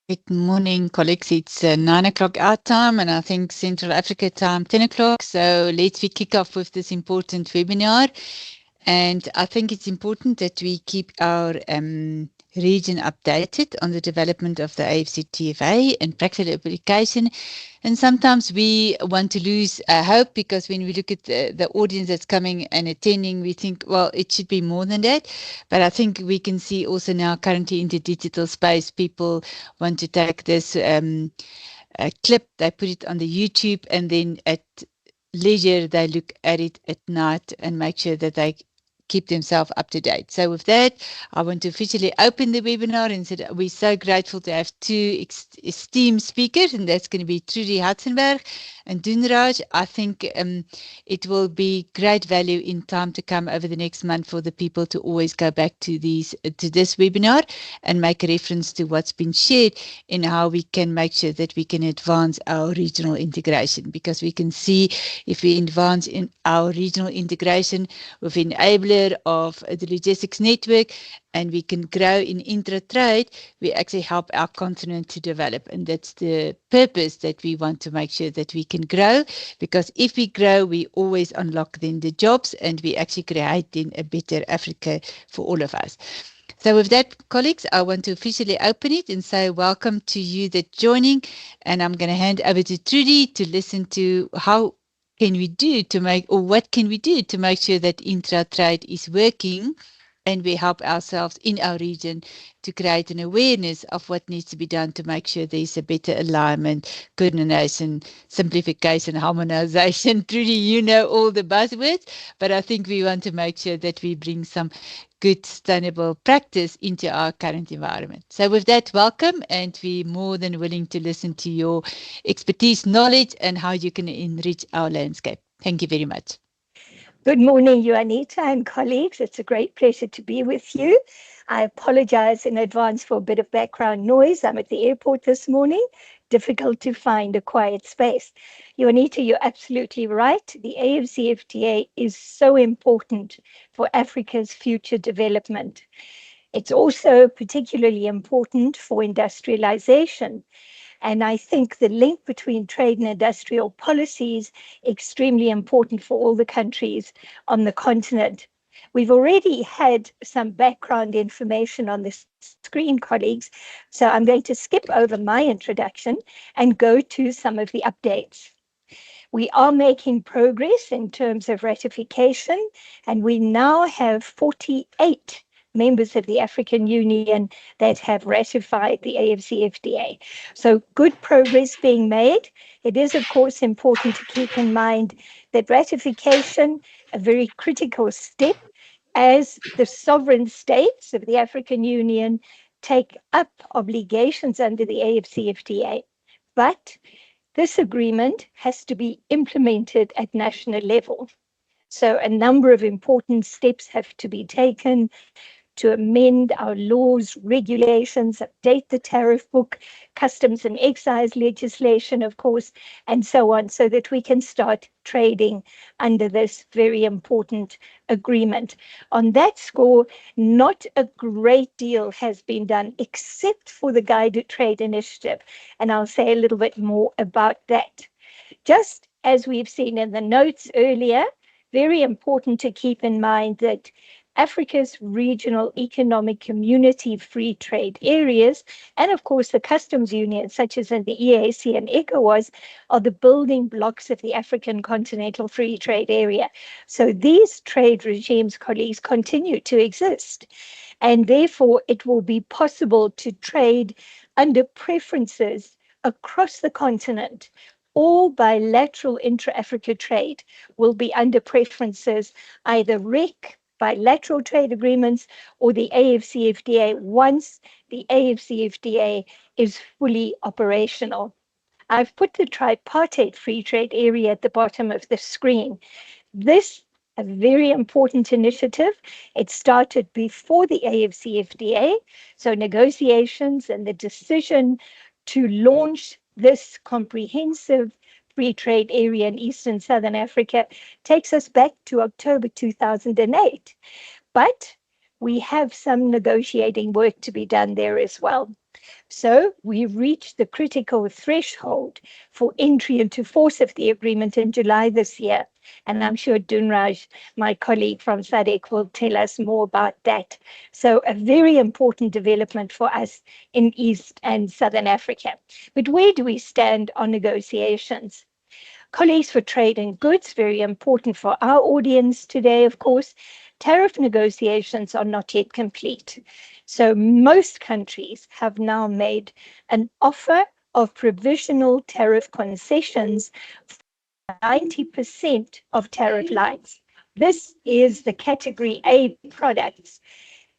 Good morning, colleagues. It's 9 o'clock our time, and I think Central Africa time 10 o'clock. So let's kick off with this important webinar. And I think it's important that we keep our region updated on the development of the AfCFTA and practical application. And sometimes we want to lose hope, because when we look at the audience that's coming and attending, we think, well, it should be more than that. But I think we can see also now currently in the digital space, people want to take this clip, they put it on the YouTube, and then at leisure they look at it at night and make sure that they keep themselves up to date. So with that, I want to officially open the webinar and say we're so grateful to have two esteemed speakers, and that's going to be Trudy Hudsenberg and Dunraj. I think it will be great value in time to come over the next month for the people to always go back to this webinar and make a reference to what's been shared in how we can make sure that we can advance our regional integration, because we can see if we advance in our regional integration with enabler of the logistics network, and we can grow in intra-trade, we actually help our continent to develop. And that's the purpose, that we want to make sure that we can grow, because if we grow, we always unlock then the jobs, and we actually create then a better Africa for all of us. So with that, colleagues, I want to officially open it and say welcome to you that joining, and I'm going to hand over to Trudy to listen to how can we do to make, or what can we do to make sure that intra-trade is working, and we help ourselves in our region to create an awareness of what needs to be done to make sure there's a better alignment, coordination, simplification, harmonization. Trudy, you know all the buzzwords, but I think we want to make sure that we bring some good sustainable practice into our current environment. So with that, welcome, and we're more than willing to listen to your expertise, knowledge, and how you can enrich our landscape. Thank you very much. Good morning, Juanita and colleagues. It's a great pleasure to be with you. I apologize in advance for a bit of background noise. I'm at the airport this morning. Difficult to find a quiet space. Juanita, you're absolutely right. The AfCFTA is so important for Africa's future development. It's also particularly important for industrialization. And I think the link between trade and industrial policies extremely important for all the countries on the continent. We've already had some background information on the screen, colleagues, so I'm going to skip over my introduction and go to some of the updates. We are making progress in terms of ratification, and we now have 48 members of the African Union that have ratified the AfCFTA. So good progress being made. It is, of course, important to keep in mind that ratification, a very critical step as the sovereign states of the African Union take up obligations under the AfCFTA. But this agreement has to be implemented at national level. So a number of important steps have to be taken to amend our laws, regulations, update the tariff book, customs and excise legislation, of course, and so on, so that we can start trading under this very important agreement. On that score, not a great deal has been done, except for the Guided Trade Initiative, and I'll say a little bit more about that. Just as we've seen in the notes earlier, very important to keep in mind that Africa's regional economic community free trade areas, and of course the customs unions such as in the EAC and ECOWAS, are the building blocks of the African Continental Free Trade Area. So these trade regimes, colleagues, continue to exist, and therefore it will be possible to trade under preferences across the continent. All bilateral intra-Africa trade will be under preferences, either REC, bilateral trade agreements, or the AfCFTA once the AfCFTA is fully operational. I've put the Tripartite Free Trade Area at the bottom of the screen. This a very important initiative. It started before the AfCFTA, so negotiations and the decision to launch this comprehensive free trade area in Eastern Southern Africa takes us back to October 2008. But we have some negotiating work to be done there as well. So we reached the critical threshold for entry into force of the agreement in July this year. And I'm sure Dunraj, my colleague from SADC, will tell us more about that. So a very important development for us in East and Southern Africa. But where do we stand on negotiations? Colleagues, for trade and goods, very important for our audience today, of course. Tariff negotiations are not yet complete. So most countries have now made an offer of provisional tariff concessions for 90% of tariff lines. This is the category A products,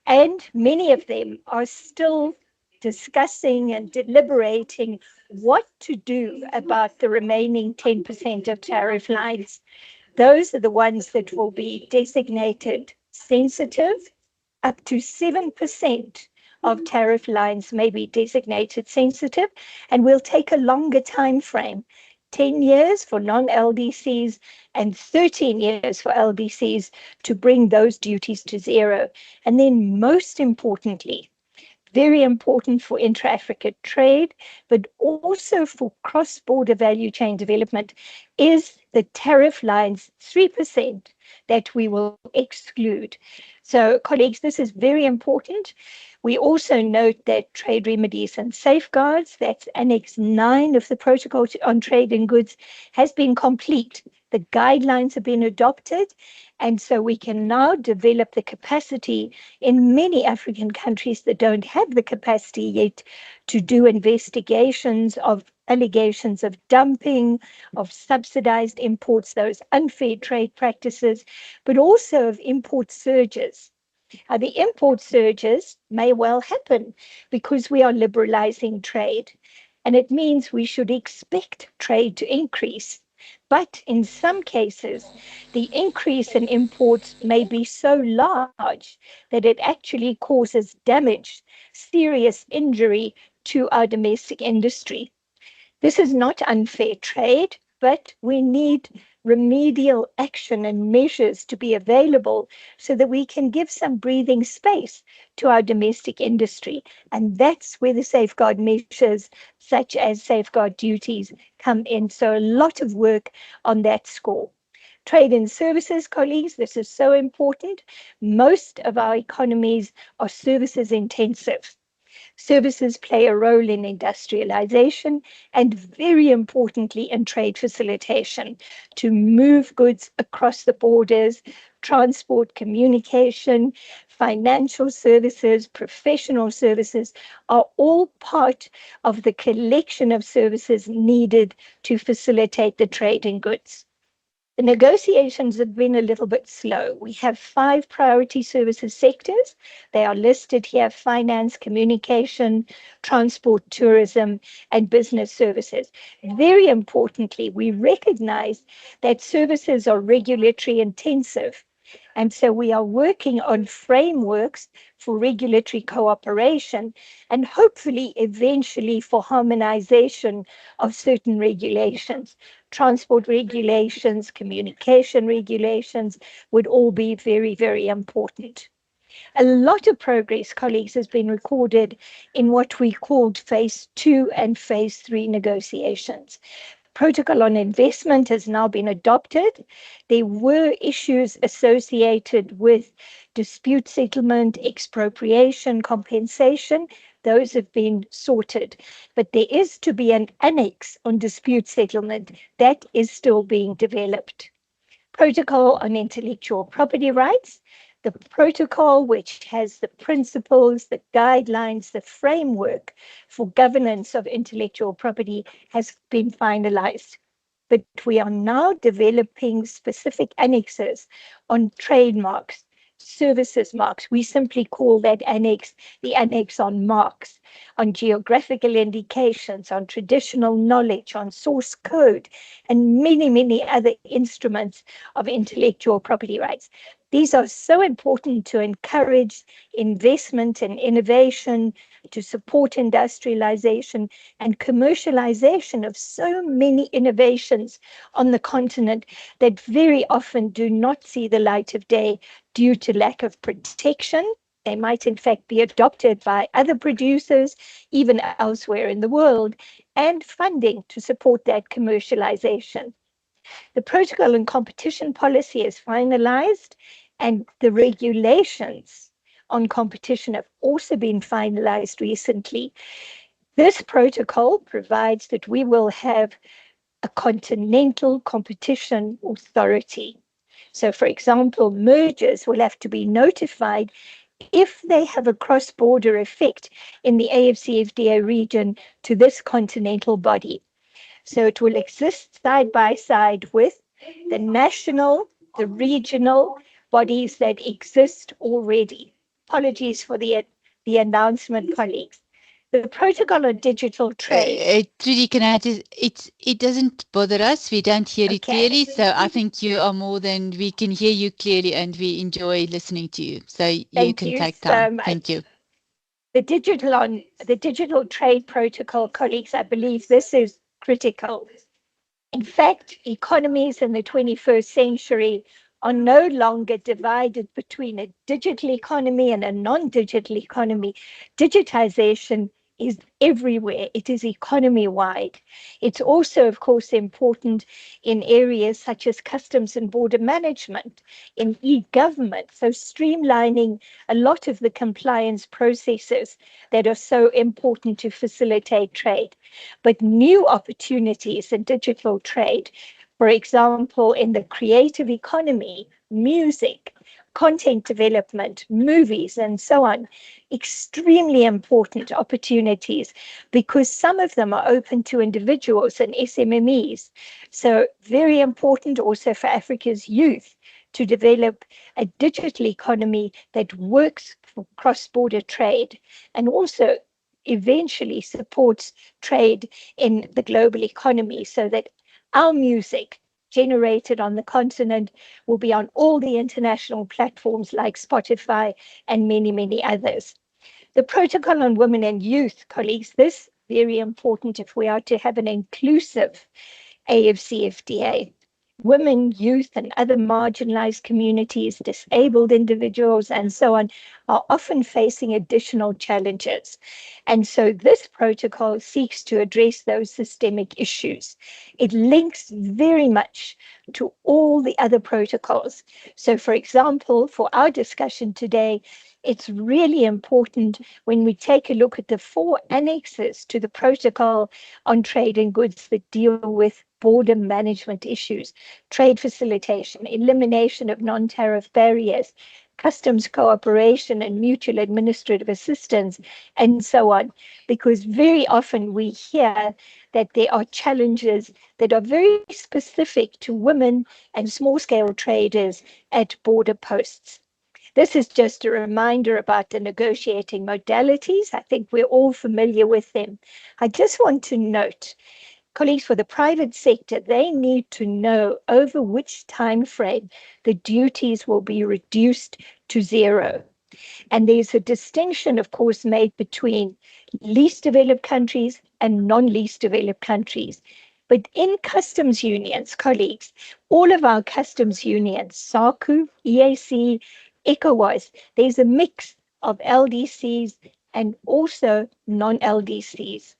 and many of them are still discussing and deliberating what to do about the remaining 10% of tariff lines. Those are the ones that will be designated sensitive. Up to 7% of tariff lines may be designated sensitive, and will take a longer time frame, 10 years for non-LDCs and 13 years for LDCs, to bring those duties to zero. And then most importantly, very important for intra-Africa trade, but also for cross-border value chain development, is the tariff lines 3% that we will exclude. So, colleagues, this is very important. We also note that trade remedies and safeguards, that's Annex 9 of the Protocol on Trade and Goods, has been complete. The guidelines have been adopted, and so we can now develop the capacity in many African countries that don't have the capacity yet to do investigations of allegations of dumping, of subsidized imports, those unfair trade practices, but also of import surges. The import surges may well happen because we are liberalizing trade, and it means we should expect trade to increase. But in some cases, the increase in imports may be so large that it actually causes damage, serious injury to our domestic industry. This is not unfair trade, but we need remedial action and measures to be available so that we can give some breathing space to our domestic industry. And that's where the safeguard measures, such as safeguard duties, come in. So a lot of work on that score. Trade and services, colleagues, this is so important. Most of our economies are services intensive. Services play a role in industrialization and, very importantly, in trade facilitation to move goods across the borders, transport, communication, financial services, professional services are all part of the collection of services needed to facilitate the trade in goods. The negotiations have been a little bit slow. We have 5 priority services sectors. They are listed here: finance, communication, transport, tourism, and business services. Very importantly, we recognize that services are regulatory intensive. And so we are working on frameworks for regulatory cooperation and hopefully eventually for harmonization of certain regulations. Transport regulations, communication regulations would all be very, very important. A lot of progress, colleagues, has been recorded in what we called phase 2 and phase 3 negotiations. Protocol on investment has now been adopted. There were issues associated with dispute settlement, expropriation, compensation. Those have been sorted. But there is to be an annex on dispute settlement that is still being developed. Protocol on intellectual property rights. The protocol, which has the principles, the guidelines, the framework for governance of intellectual property, has been finalized. But we are now developing specific annexes on trademarks, services marks. We simply call that annex the annex on marks, on geographical indications, on traditional knowledge, on source code, and many, many other instruments of intellectual property rights. These are so important to encourage investment and innovation, to support industrialization and commercialization of so many innovations on the continent that very often do not see the light of day due to lack of protection They might, in fact, be adopted by other producers, even elsewhere in the world, and funding to support that commercialization. The protocol on competition policy is finalized, and the regulations on competition have also been finalized recently. This protocol provides that we will have a continental competition authority. So, for example, mergers will have to be notified if they have a cross-border effect in the AfCFTA region to this continental body. So it will exist side by side with the national, the regional bodies that exist already. Apologies for the announcement, colleagues. The protocol on digital trade. Trudy, can I just, it doesn't bother us. We don't hear it clearly. Okay. So I think you are more than, we can hear you clearly and we enjoy listening to you. So you Thank can you take so time. much. Thank you. The digital trade protocol, colleagues, I believe this is critical. In fact, economies in the 21st century are no longer divided between a digital economy and a non-digital economy. Digitization is everywhere. It is economy-wide. It's also, of course, important in areas such as customs and border management, in e-government, so streamlining a lot of the compliance processes that are so important to facilitate trade. But new opportunities in digital trade, for example, in the creative economy, music, content development, movies, and so on, extremely important opportunities because some of them are open to individuals and SMMEs. So very important also for Africa's youth to develop a digital economy that works for cross-border trade and also eventually supports trade in the global economy so that our music generated on the continent will be on all the international platforms like Spotify and many, many others. The protocol on women and youth, colleagues, this very important if we are to have an inclusive AfCFTA. Women, youth, and other marginalized communities, disabled individuals, and so on, are often facing additional challenges. And so this protocol seeks to address those systemic issues. It links very much to all the other protocols. So, for example, for our discussion today, it's really important when we take a look at the 4 annexes to the protocol on trade and goods that deal with border management issues, trade facilitation, elimination of non-tariff barriers, customs cooperation and mutual administrative assistance, and so on. Because very often we hear that there are challenges that are very specific to women and small-scale traders at border posts. This is just a reminder about the negotiating modalities. I think we're all familiar with them. I just want to note, colleagues, for the private sector, they need to know over which time frame the duties will be reduced to 0. And there's a distinction, of course, made between least developed countries and non-least developed countries. But in customs unions, colleagues, all of our customs unions, SACU, EAC, ECOWAS, there's a mix of LDCs and also non-LDCs.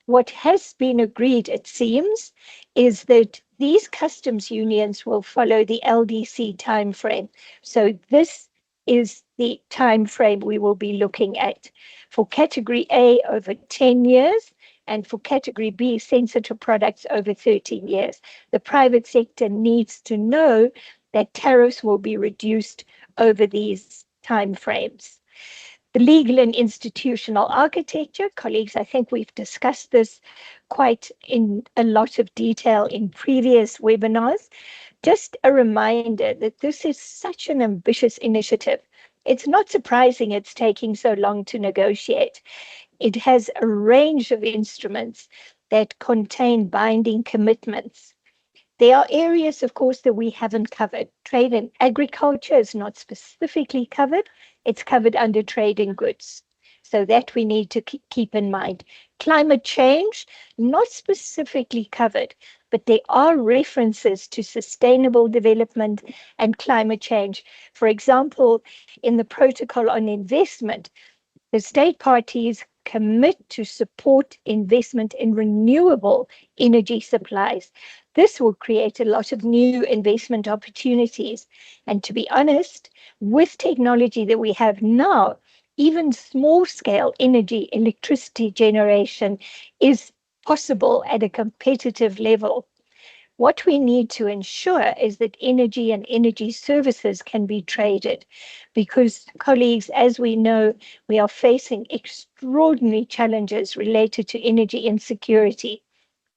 What has been agreed, it seems, is that these customs unions will follow the LDC timeframe. So this is the timeframe we will be looking at. For category A, over 10 years, and for category B, sensitive products, over 13 years. The private sector needs to know that tariffs will be reduced over these timeframes. The legal and institutional architecture, colleagues, I think we've discussed this quite in a lot of detail in previous webinars. Just a reminder that this is such an ambitious initiative. It's not surprising it's taking so long to negotiate. It has a range of instruments that contain binding commitments. There are areas, of course, that we haven't covered. Trade and agriculture is not specifically covered. It's covered under trade and goods. So that we need to keep in mind. Climate change, not specifically covered, but there are references to sustainable development and climate change. For example, in the Protocol on Investment, the state parties commit to support investment in renewable energy supplies. This will create a lot of new investment opportunities. And to be honest, with technology that we have now, even small-scale energy, electricity generation is possible at a competitive level. What we need to ensure is that energy and energy services can be traded, because, colleagues, as we know, we are facing extraordinary challenges related to energy insecurity.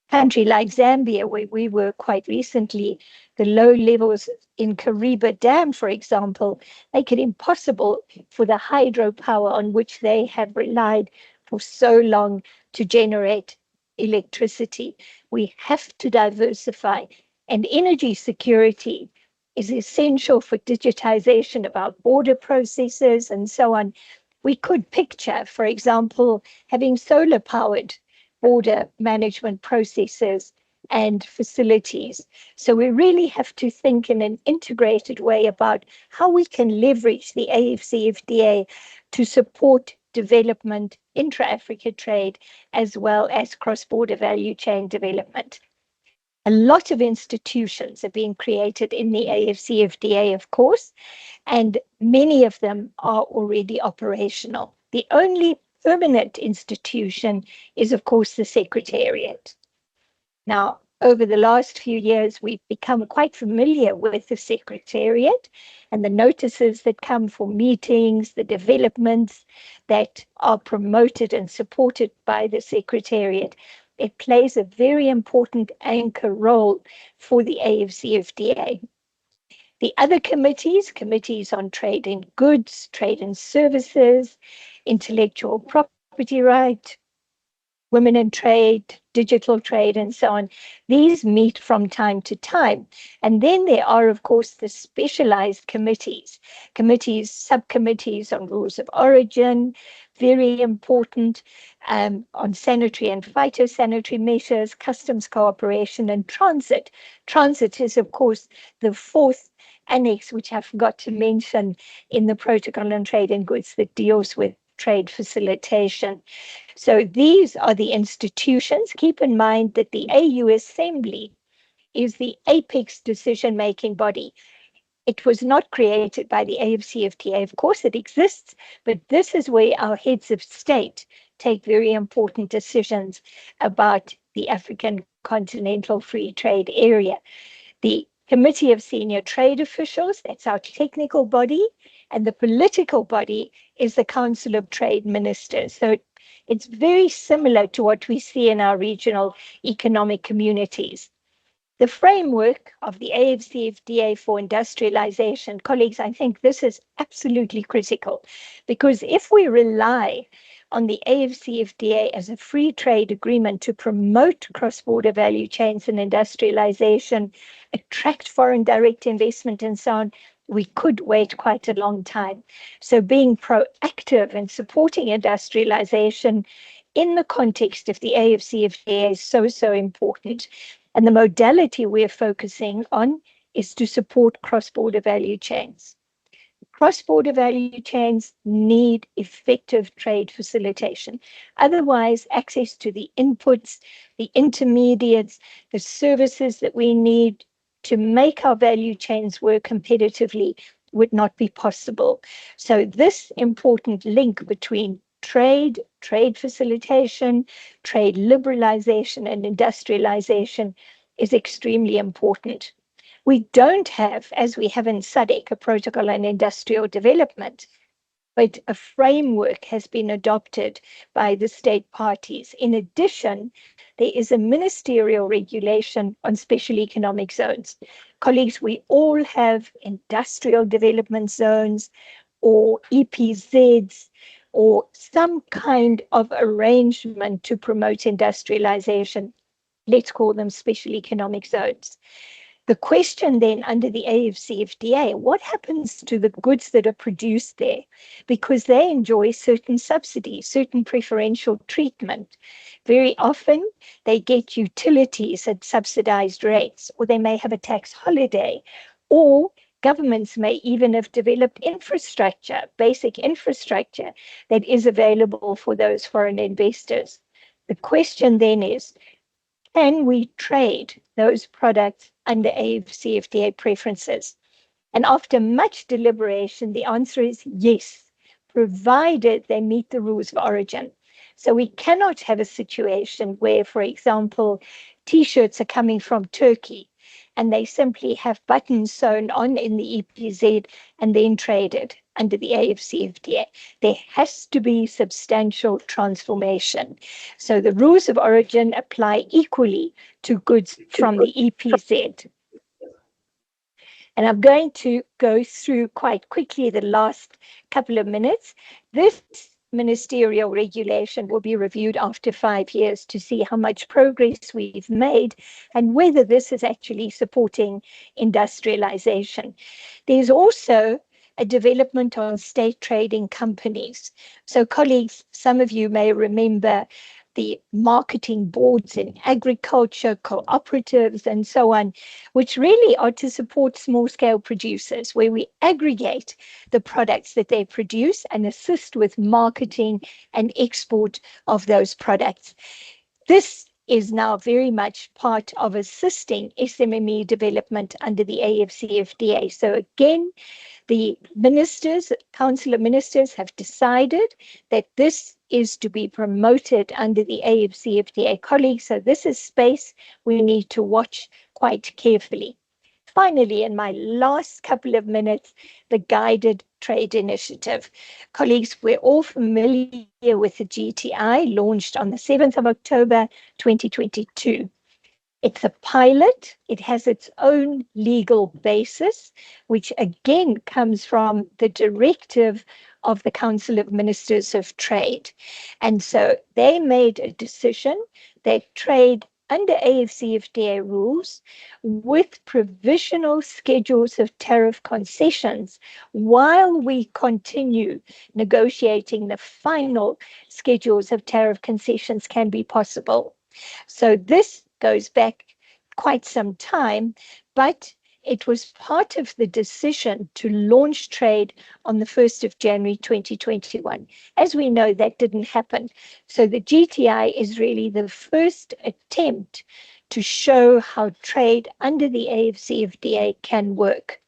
Country like Zambia, where we were quite recently, the low levels in Kariba Dam, for example, make it impossible for the hydropower on which they have relied for so long to generate electricity. We have to diversify, and energy security is essential for digitization of our border processes and so on. We could picture, for example, having solar powered border management processes and facilities. So we really have to think in an integrated way about how we can leverage the AfCFTA to support development, intra-Africa trade, as well as cross-border value chain development. A lot of institutions are being created in the AfCFTA, of course, and many of them are already operational. The only permanent institution is, of course, the Secretariat. Now, over the last few years, we've become quite familiar with the Secretariat and the notices that come for meetings, the developments that are promoted and supported by the Secretariat. It plays a very important anchor role for the AfCFTA. The other committees, committees on trade in goods, trade in services, intellectual property right, women in trade, digital trade, and so on, these meet from time to time. And then there are, of course, the specialized committees, subcommittees on rules of origin, very important, on sanitary and phytosanitary measures, customs cooperation, and transit. Transit is, of course, the fourth annex, which I forgot to mention in the Protocol on Trade in Goods, that deals with trade facilitation. So these are the institutions. Keep in mind that the AU Assembly is the apex decision-making body. It was not created by the AfCFTA. Of course, it exists, but this is where our heads of state take very important decisions about the African Continental Free Trade Area. The Committee of Senior Trade Officials, that's our technical body, and the political body is the Council of Trade Ministers. So it's very similar to what we see in our regional economic communities. The framework of the AfCFTA for industrialization, colleagues, I think this is absolutely critical, because if we rely on the AfCFTA as a free trade agreement to promote cross-border value chains and industrialization, attract foreign direct investment and so on, we could wait quite a long time. So being proactive and supporting industrialization in the context of the AfCFTA is so important. And the modality we're focusing on is to support cross-border value chains. Cross-border value chains need effective trade facilitation. Otherwise, access to the inputs, the intermediates, the services that we need to make our value chains work competitively would not be possible. So this important link between trade facilitation, trade liberalization, and industrialization is extremely important. We don't have, as we have in SADC, a protocol on industrial development, but a framework has been adopted by the state parties. In addition, there is a ministerial regulation on special economic zones. Colleagues, we all have industrial development zones or EPZs or some kind of arrangement to promote industrialization. Let's call them special economic zones. The question then under the AfCFTA, what happens to the goods that are produced there? Because they enjoy certain subsidies, certain preferential treatment. Very often, they get utilities at subsidized rates, or they may have a tax holiday, or governments may even have developed infrastructure, basic infrastructure, that is available for those foreign investors. The question then is, can we trade those products under AfCFTA preferences? And after much deliberation, the answer is yes, provided they meet the rules of origin. So we cannot have a situation where, for example, T-shirts are coming from Turkey and they simply have buttons sewn on in the EPZ and then traded under the AfCFTA. There has to be substantial transformation. So the rules of origin apply equally to goods from the EPZ. And I'm going to go through quite quickly the last couple of minutes. This ministerial regulation will be reviewed after 5 years to see how much progress we've made and whether this is actually supporting industrialization. There's also a development on state trading companies. So colleagues, some of you may remember the marketing boards in agriculture, cooperatives, and so on, which really are to support small-scale producers, where we aggregate the products that they produce and assist with marketing and export of those products. This is now very much part of assisting SMME development under the AfCFTA. So again, the ministers, Council of Ministers, have decided that this is to be promoted under the AfCFTA colleagues. So this is space we need to watch quite carefully. Finally, in my last couple of minutes, the Guided Trade Initiative. Colleagues, we're all familiar with the GTI, launched on the 7th of October, 2022. It's a pilot. It has its own legal basis, which again comes from the directive of the Council of Ministers of Trade. And so they made a decision that trade under AfCFTA rules with provisional schedules of tariff concessions while we continue negotiating the final schedules of tariff concessions can be possible. So this goes back quite some time, but it was part of the decision to launch trade on the 1st of January 2021. As we know, that didn't happen. So the GTI is really the first attempt to show how trade under the AfCFTA can work.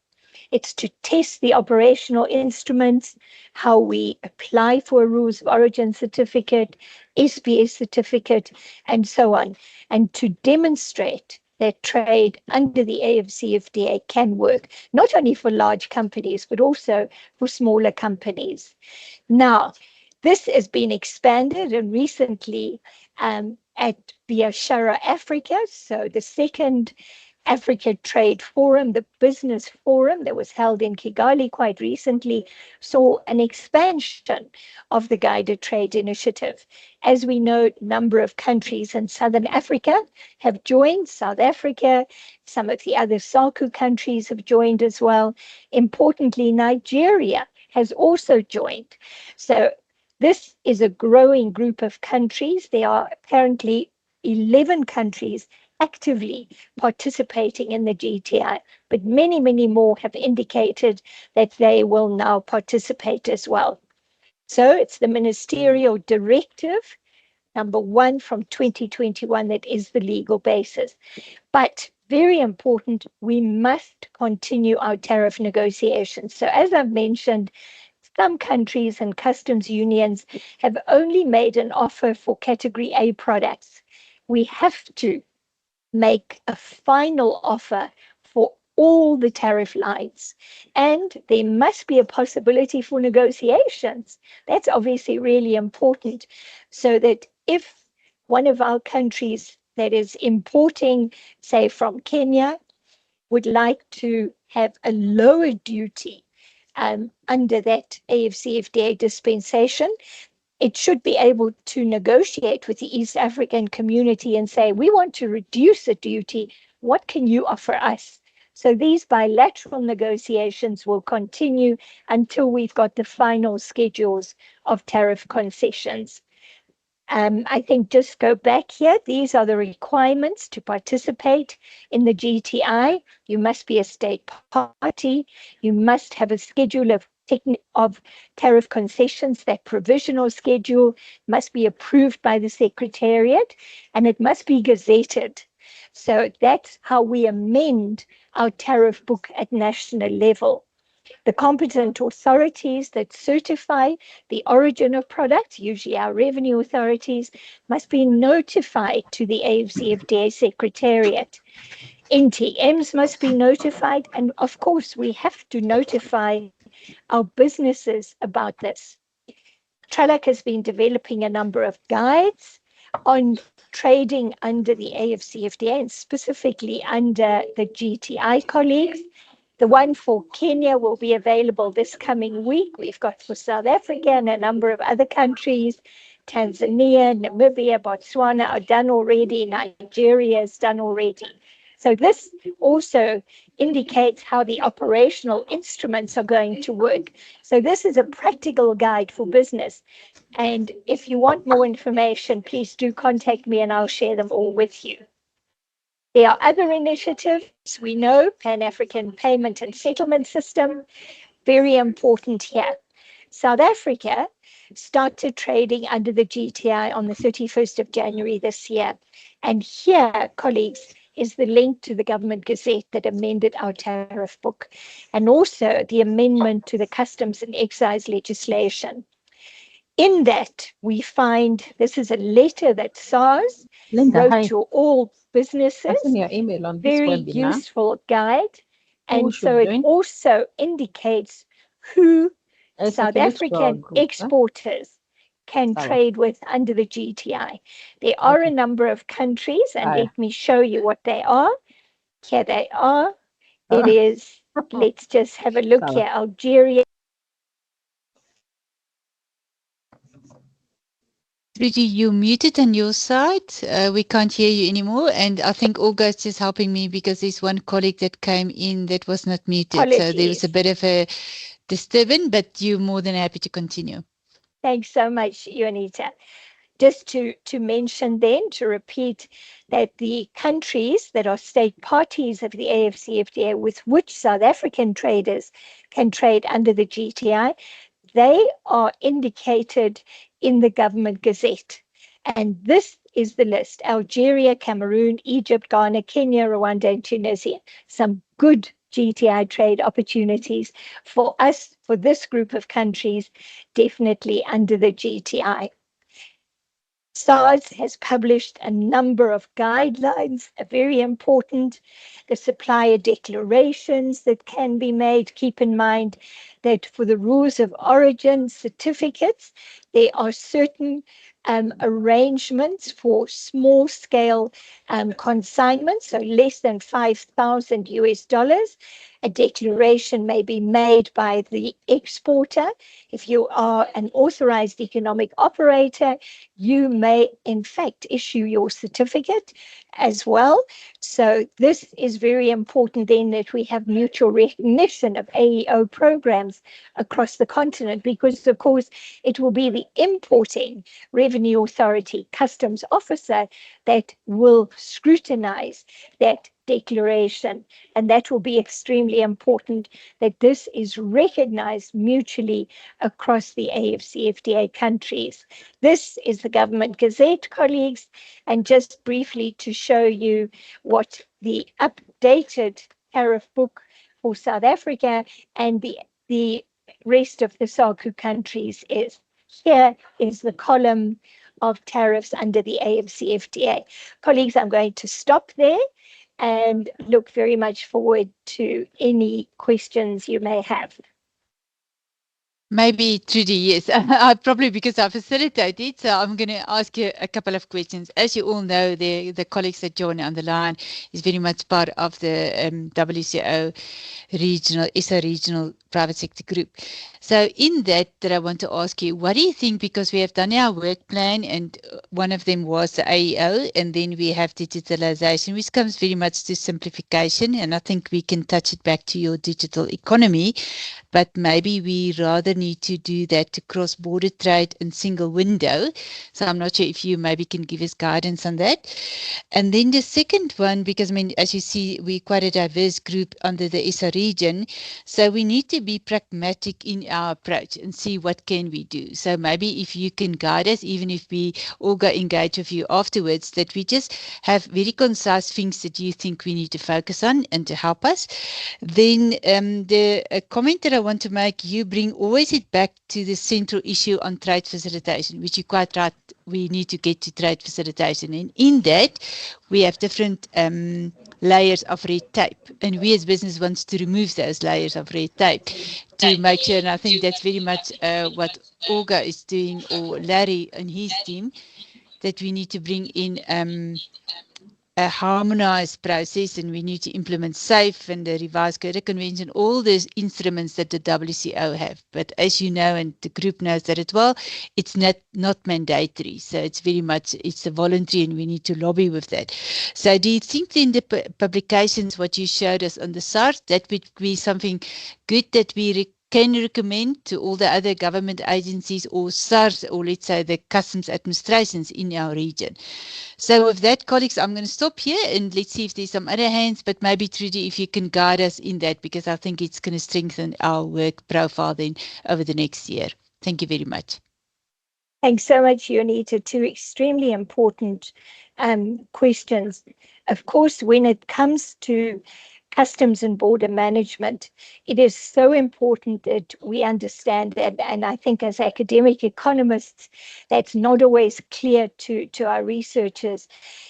It's to test the operational instruments, how we apply for a rules of origin certificate, SPS certificate, and so on, and to demonstrate that trade under the AfCFTA can work, not only for large companies, but also for smaller companies. Now, this has been expanded and recently at Biashara Africa, so the second Africa Trade Forum, the business forum that was held in Kigali quite recently, saw an expansion of the Guided Trade Initiative. As we know, a number of countries in Southern Africa have joined, South Africa, some of the other SACU countries have joined as well. Importantly, Nigeria has also joined. So this is a growing group of countries. There are apparently 11 countries actively participating in the GTI, but many, many more have indicated that they will now participate as well. So it's the ministerial directive, number 1 from 2021, that is the legal basis. But very important, we must continue our tariff negotiations. So as I've mentioned, some countries and customs unions have only made an offer for category A products. We have to make a final offer for all the tariff lines. And there must be a possibility for negotiations. That's obviously really important, so that if one of our countries that is importing, say from Kenya, would like to have a lower duty under that AfCFTA dispensation, it should be able to negotiate with the East African community and say, we want to reduce the duty. What can you offer us? So these bilateral negotiations will continue until we've got the final schedules of tariff concessions. I think just go back here. These are the requirements to participate in the GTI. You must be a state party. You must have a schedule of tariff concessions. That provisional schedule must be approved by the Secretariat, and it must be gazetted. So that's how we amend our tariff book at national level. The competent authorities that certify the origin of products, usually our revenue authorities, must be notified to the AfCFTA Secretariat. NTMs must be notified, and of course, we have to notify our businesses about this. TRALAC has been developing a number of guides on trading under the AfCFTA and specifically under the GTI colleagues. The one for Kenya will be available this coming week. We've got for South Africa and a number of other countries. Tanzania, Namibia, Botswana are done already. Nigeria is done already. So this also indicates how the operational instruments are going to work. So this is a practical guide for business. And if you want more information, please do contact me and I'll share them all with you. There are other initiatives. We know Pan-African Payment and Settlement System, very important here. South Africa started trading under the GTI on the 31st of January this year. And here, colleagues, is the link to the government gazette that amended our tariff book, and also the amendment to the customs and excise legislation. In that, we find this is a letter that SARS wrote to all businesses, your email on very this webinar. useful guide. And should so it join? also indicates who As South a colleague to our African group, exporters can Sawa. trade with under the GTI. There are Okay. a number of countries, and Aye. let me show you what they are. Here they are. It Ah. is, let's just have a look Sawa. here. Algeria. Trudy, you muted on your side. We can't hear you anymore. And I think August is helping me because there's one colleague that came in that was not muted. So there was a bit of a disturbance, but you're more than happy to continue. Thanks so much, Juanita. Just to mention then, to repeat, that the countries that are state parties of the AfCFTA with which South African traders can trade under the GTI, they are indicated in the government gazette. And this is the list: Algeria, Cameroon, Egypt, Ghana, Kenya, Rwanda, and Tunisia. Some good GTI trade opportunities for us, for this group of countries, definitely under the GTI. SARS has published a number of guidelines, very important. The supplier declarations that can be made. Keep in mind that for the rules of origin certificates, there are certain arrangements for small scale consignments, so less than 5,000 US dollars. A declaration may be made by the exporter. If you are an authorized economic operator, you may in fact issue your certificate as well. So this is very important then, that we have mutual recognition of AEO programs across the continent, because of course it will be the importing revenue authority, customs officer, that will scrutinize that declaration. And that will be extremely important, that this is recognized mutually across the AfCFTA countries. This is the government gazette, colleagues. And just briefly to show you what the updated tariff book for South Africa and the rest of the SACU countries is. Here is the column of tariffs under the AfCFTA. Colleagues, I'm going to stop there and look very much forward to any questions you may have. Maybe Trudy, yes. Probably because I facilitated, so I'm going to ask you a couple of questions. As you all know, the colleagues that join on the line is very much part of the WCO regional, ESA regional private sector group. So in that I want to ask you, what do you think, because we have done our work plan and one of them was the AEO, and then we have digitalization, which comes very much to simplification, and I think we can touch it back to your digital economy, but maybe we rather need to do that to cross-border trade and single window. So I'm not sure if you maybe can give us guidance on that. And then the second one, because I mean, as you see, we're quite a diverse group under the ESA region, so we need to be pragmatic in our approach and see what can we do. So maybe if you can guide us, even if we all go engage with you afterwards, that we just have very concise things that you think we need to focus on and to help us. Then the comment that I want to make, you bring always it back to the central issue on trade facilitation, which you're quite right, we need to get to trade facilitation. And in that, we have different layers of red tape. And we as business wants to remove those layers of red tape to make sure, and I think that's very much what Olga is doing, or Larry and his team, that we need to bring in a harmonized process, and we need to implement SAFE and the revised Code of Convention, all those instruments that the WCO have. But as you know, and the group knows that as well, it's not mandatory. So it's very much, it's a voluntary, and we need to lobby with that. So do you think then the publications, what you showed us on the SARS, that would be something good that we can recommend to all the other government agencies or SARS, or let's say the customs administrations in our region? So with that, colleagues, I'm going to stop here and let's see if there's some other hands, but maybe Trudy, if you can guide us in that, because I think it's going to strengthen our work profile then over the next year. Thank you very much. Thanks so much, Jonita. Two extremely important questions. Of course, when it comes to customs and border management, it is so important that we understand that. And I think as academic economists, that's not always clear to our researchers.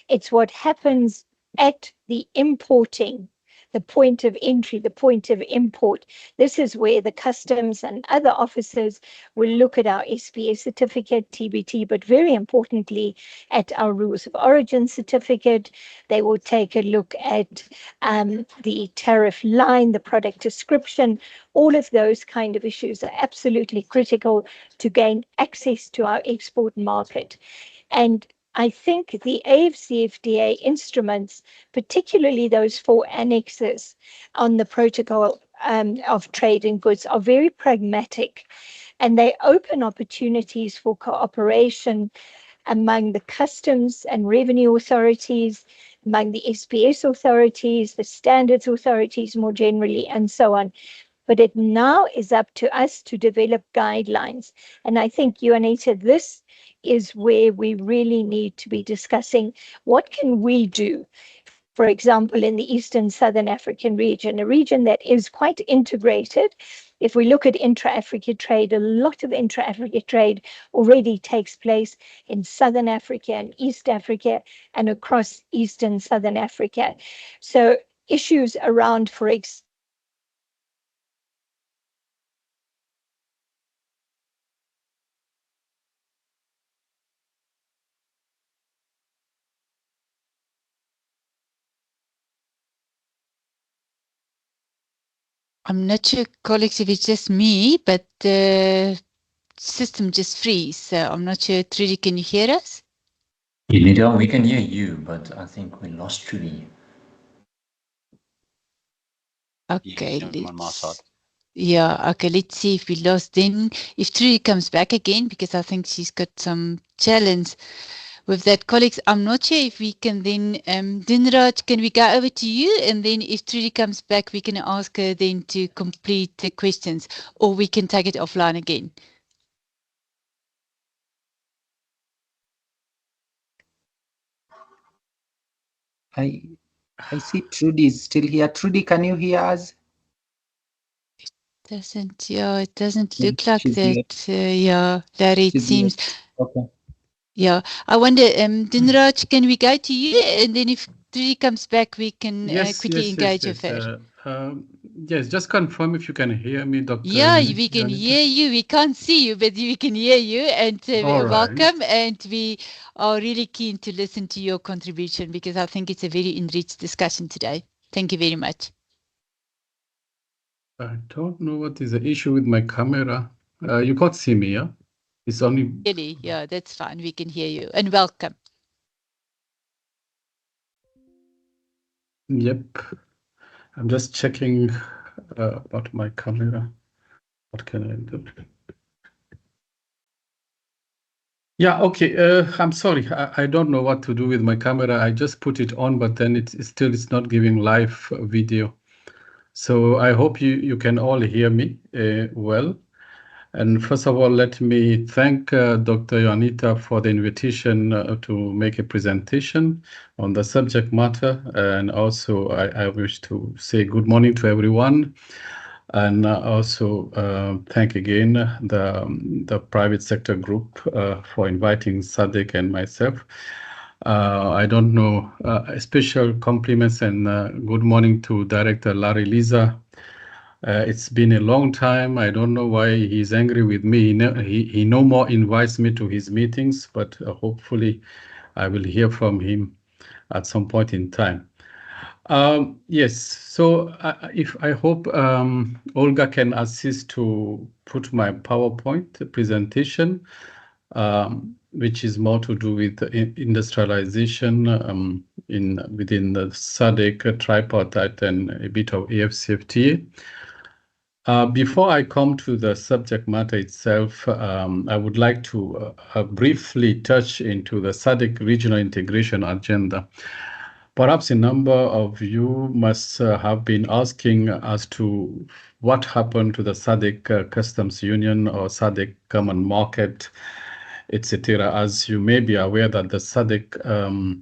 It's what happens at the importing, the point of entry, the point of import. This is where the customs and other officers will look at our SPS certificate, TBT, but very importantly, at our rules of origin certificate. They will take a look at the tariff line, the product description. All of those kind of issues are absolutely critical to gain access to our export market. And I think the AfCFTA instruments, particularly those 4 annexes on the protocol of trade in goods, are very pragmatic, and they open opportunities for cooperation among the customs and revenue authorities, among the SPS authorities, the standards authorities more generally, and so on. But it now is up to us to develop guidelines. And I think, Jonita, this is where we really need to be discussing what can we do. For example, in the Eastern Southern African region, a region that is quite integrated. If we look at intra-Africa trade, a lot of intra-Africa trade already takes place in Southern Africa and East Africa and across Eastern Southern Africa. So issues around, for example, I'm not sure, colleagues, if it's just me, but the system just freeze. So I'm not sure. Trudy, can you hear us? Jonita, we can hear you, but I think we lost Trudy. Okay, let's see if we lost. Then if Trudy comes back again, because I think she's got some challenge with that. Colleagues, I'm not sure if we can then, Dinraj, can we go over to you? And then if Trudy comes back, we can ask her then to complete the questions, or we can take it offline again. I see Trudy is still here. Trudy, can you hear us? It doesn't look like that. Larry, it seems. Okay. Yeah, I wonder, Dinraj, can we go to you? And then if Trudy comes back, we can quickly engage with her. Yes, just confirm if you can hear me, Dr. Yeah, we can hear you. We can't see you, but we can hear you. And welcome. And we are really keen to listen to your contribution, because I think it's a very enriched discussion today. Thank you very much. I don't know what is the issue with my camera. You can't see me, yeah? It's only... Really, yeah, that's fine. We can hear you. And welcome. Yep. I'm just checking about my camera. What can I do? Yeah, okay. I'm sorry. I don't know what to do with my camera. I just put it on, but then it's not giving live video. So I hope you can all hear me well. And first of all, let me thank Dr. Juanita for the invitation to make a presentation on the subject matter. And also, I wish to say good morning to everyone. And also thank again the private sector group for inviting SADC and myself. I don't know, special compliments and good morning to Director Larry Lisa. It's been a long time. I don't know why he's angry with me. He no more invites me to his meetings, but hopefully I will hear from him at some point in time. Yes, so I hope Olga can assist to put my PowerPoint presentation, which is more to do with industrialization within the SADC, Tripartite, and a bit of AfCFTA. Before I come to the subject matter itself, I would like to briefly touch into the SADC regional integration agenda. Perhaps a number of you must have been asking as to what happened to the SADC Customs Union or SADC Common Market, etc. As you may be aware that the SADC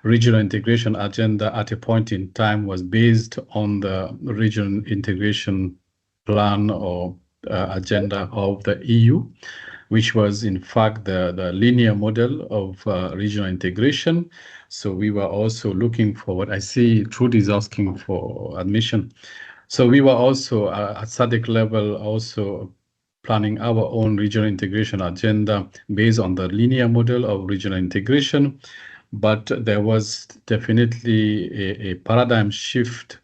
regional integration agenda at a point in time was based on the regional integration plan or agenda of the EU, which was in fact the linear model of regional integration. So we were also looking forward. I see Trudy is asking for admission. So we were also at SADC level also planning our own regional integration agenda based on the linear model of regional integration. But there was definitely a paradigm shift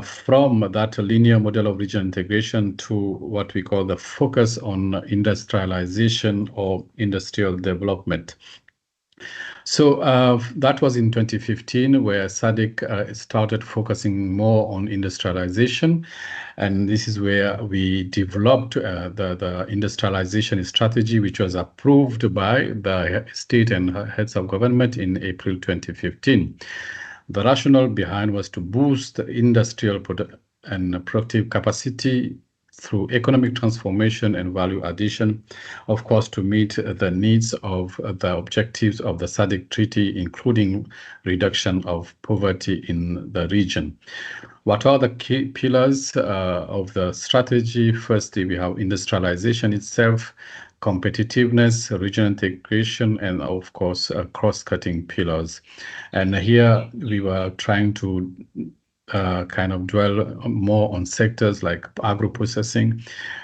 from that linear model of regional integration to what we call the focus on industrialization or industrial development. So that was in 2015, where SADC started focusing more on industrialization. And this is where we developed the industrialization strategy, which was approved by the state and heads of government in April 2015. The rationale behind was to boost industrial and productive capacity through economic transformation and value addition, of course, to meet the needs of the objectives of the SADC Treaty, including reduction of poverty in the region. What are the key pillars of the strategy? Firstly, we have industrialization itself, competitiveness, regional integration, and of course, cross-cutting pillars. And here we were trying to kind of dwell more on sectors like agro-processing,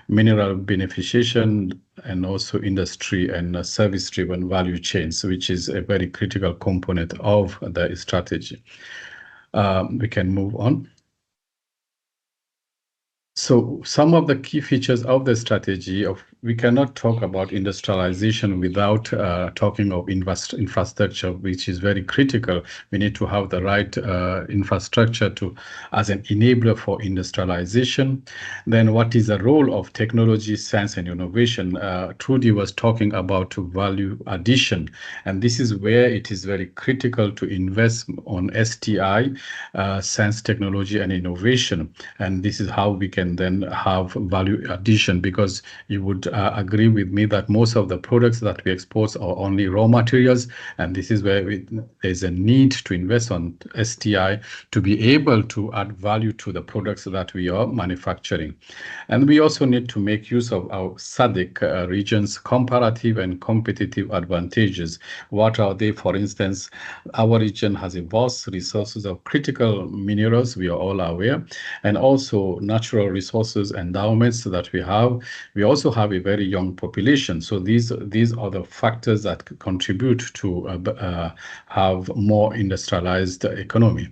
mineral beneficiation, and also industry and service-driven value chains, which is a very critical component of the strategy. We can move on. So some of the key features of the strategy we cannot talk about industrialization without talking of infrastructure, which is very critical. We need to have the right infrastructure as an enabler for industrialization. Then what is the role of technology, science, and innovation? Trudy was talking about value addition, and this is where it is very critical to invest on STI, science, technology, and innovation. And this is how we can then have value addition, because you would agree with me that most of the products that we export are only raw materials, and this is where there's a need to invest on STI to be able to add value to the products that we are manufacturing. And we also need to make use of our SADC region's comparative and competitive advantages. What are they? For instance, our region has a vast resources of critical minerals, we are all aware, and also natural resources endowments that we have. We also have a very young population. So these are the factors that contribute to have more industrialized economy.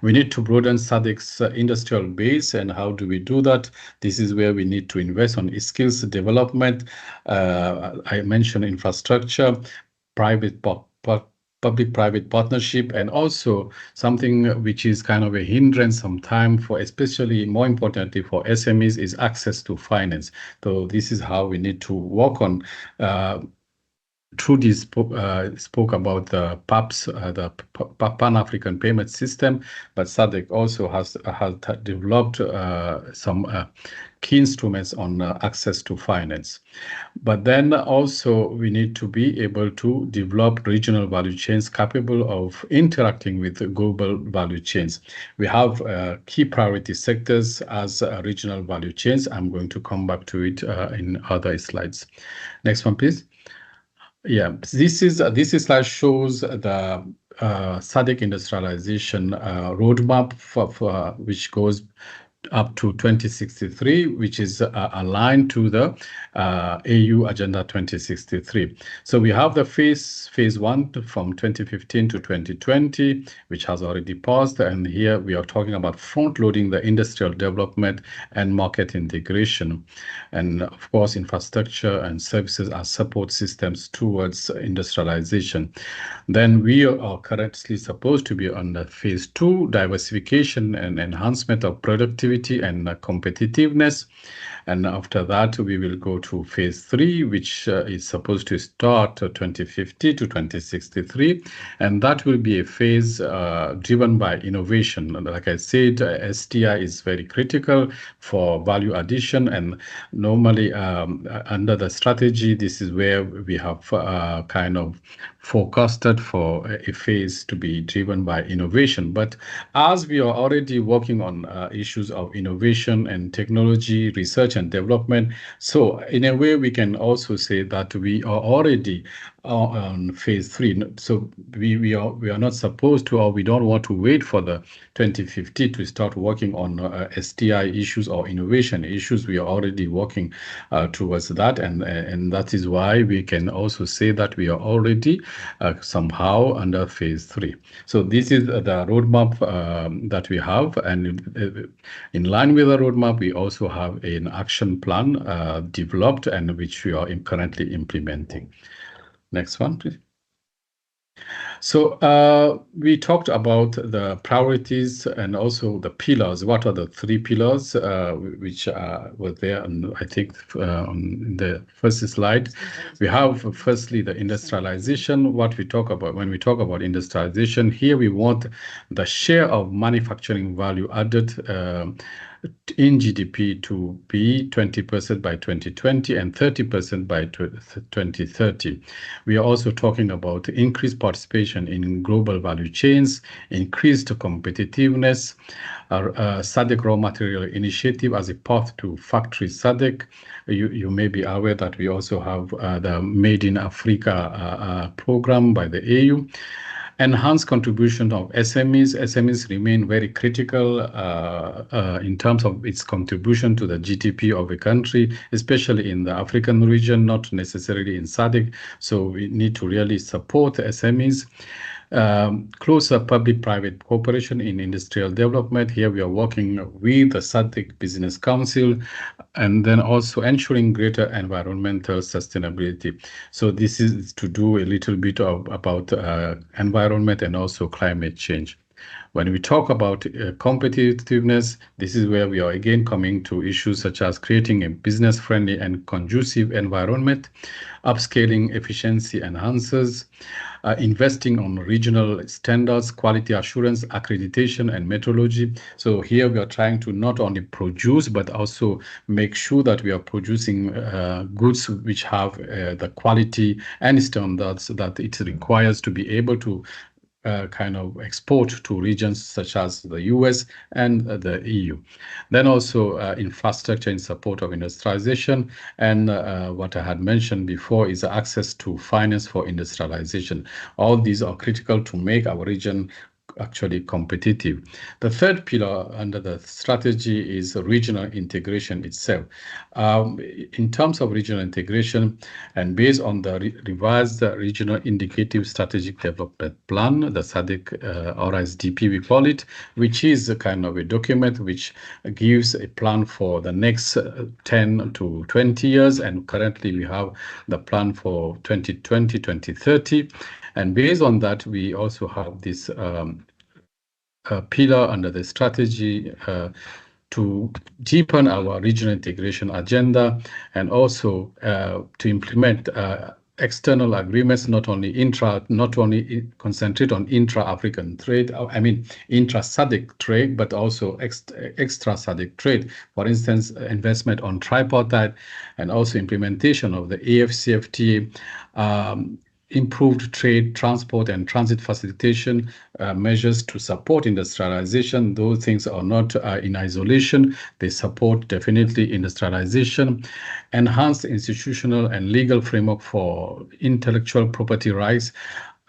We need to broaden SADC's industrial base, and how do we do that? This is where we need to invest on skills development. I mentioned infrastructure, public-private partnership, and also something which is kind of a hindrance sometimes for, especially more importantly for SMEs, is access to finance. So this is how we need to work on. Trudy spoke about the PAPS, the Pan-African Payment System, but SADC also has developed some key instruments on access to finance. But then also we need to be able to develop regional value chains capable of interacting with global value chains. We have key priority sectors as regional value chains. I'm going to come back to it in other slides. Next one, please. Yeah, this slide shows the SADC industrialization roadmap for which goes up to 2063, which is aligned to the AU Agenda 2063. So we have the phase one from 2015 to 2020, which has already passed, and here we are talking about front-loading the industrial development and market integration, and of course infrastructure and services as support systems towards industrialization. Then we are currently supposed to be on the phase two, diversification and enhancement of productivity and competitiveness. And after that, we will go to phase three, which is supposed to start 2050 to 2063. And that will be a phase driven by innovation. Like I said, STI is very critical for value addition. And normally under the strategy, this is where we have kind of forecasted for a phase to be driven by innovation. But as we are already working on issues of innovation and technology, research and development, so in a way we can also say that we are already on phase three. So we are not supposed to, or we don't want to wait for the 2050 to start working on STI issues or innovation issues. We are already working towards that, and that is why we can also say that we are already somehow under phase three. So this is the roadmap that we have, and in line with the roadmap, we also have an action plan developed and which we are currently implementing. Next one, please. So we talked about the priorities and also the pillars. What are the three pillars which were there? And I think on the first slide, we have firstly the industrialization. What we talk about when we talk about industrialization, here we want the share of manufacturing value added in GDP to be 20% by 2020 and 30% by 2030. We are also talking about increased participation in global value chains, increased competitiveness, SADC raw material initiative as a path to factory SADC. You may be aware that we also have the Made in Africa program by the AU. Enhanced contribution of SMEs. SMEs remain very critical in terms of its contribution to the GDP of a country, especially in the African region, not necessarily in SADC. So we need to really support SMEs. Closer public-private cooperation in industrial development. Here we are working with the SADC Business Council, and then also ensuring greater environmental sustainability. So this is to do a little bit about environment and also climate change. When we talk about competitiveness, this is where we are again coming to issues such as creating a business-friendly and conducive environment, upscaling efficiency enhancers, investing on regional standards, quality assurance, accreditation, and metrology. So here we are trying to not only produce, but also make sure that we are producing goods which have the quality and standards that it requires to be able to kind of export to regions such as the US and the EU. Then also infrastructure in support of industrialization, and what I had mentioned before is access to finance for industrialization. All these are critical to make our region actually competitive. The third pillar under the strategy is regional integration itself. In terms of regional integration, and based on the revised regional indicative strategic development plan, the SADC or SDP we call it, which is a kind of a document which gives a plan for the next 10 to 20 years, and currently we have the plan for 2020, 2030. And based on that, we also have this pillar under the strategy to deepen our regional integration agenda, and also to implement external agreements, not only concentrate on intra-African trade, intra-SADC trade, but also extra-SADC trade. For instance, investment on tripartite, and also implementation of the AfCFTA, improved trade, transport, and transit facilitation measures to support industrialization. Those things are not in isolation. They support definitely industrialization. Enhanced institutional and legal framework for intellectual property rights.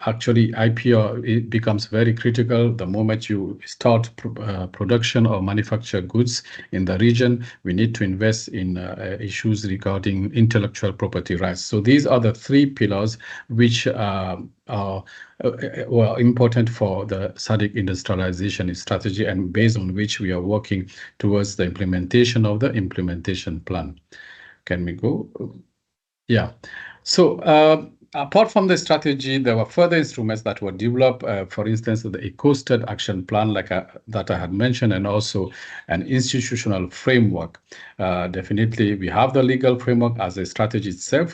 Actually, IPR, it becomes very critical the moment you start production or manufacture goods in the region. We need to invest in issues regarding intellectual property rights. So these are the three pillars which are important for the SADC industrialization strategy, and based on which we are working towards the implementation of the implementation plan. Can we go? Yeah. So apart from the strategy, there were further instruments that were developed, for instance, the Eco-State Action Plan, that I had mentioned, and also an institutional framework. Definitely, we have the legal framework as a strategy itself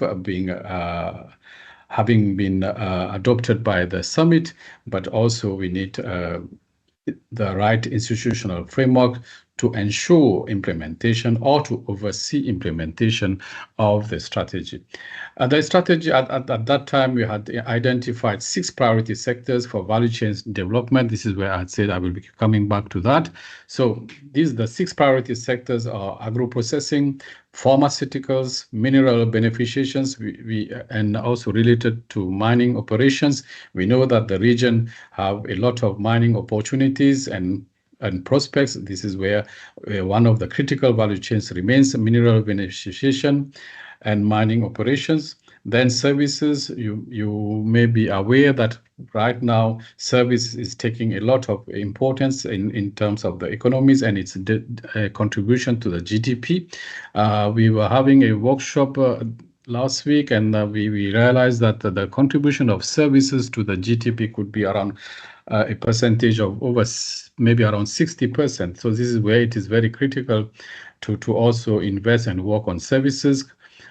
having been adopted by the summit, but also we need the right institutional framework to ensure implementation or to oversee implementation of the strategy. The strategy at that time, we had identified 6 priority sectors for value chain development. This is where I'd said I will be coming back to that. So the 6 priority sectors are agro-processing, pharmaceuticals, mineral beneficiations, and also related to mining operations. We know that the region have a lot of mining opportunities and prospects. This is where one of the critical value chains remains mineral beneficiation and mining operations. Then services, you may be aware that right now service is taking a lot of importance in terms of the economies and its contribution to the GDP. We were having a workshop last week, and we realized that the contribution of services to the GDP could be around a percentage of over maybe around 60%. So this is where it is very critical to also invest and work on services.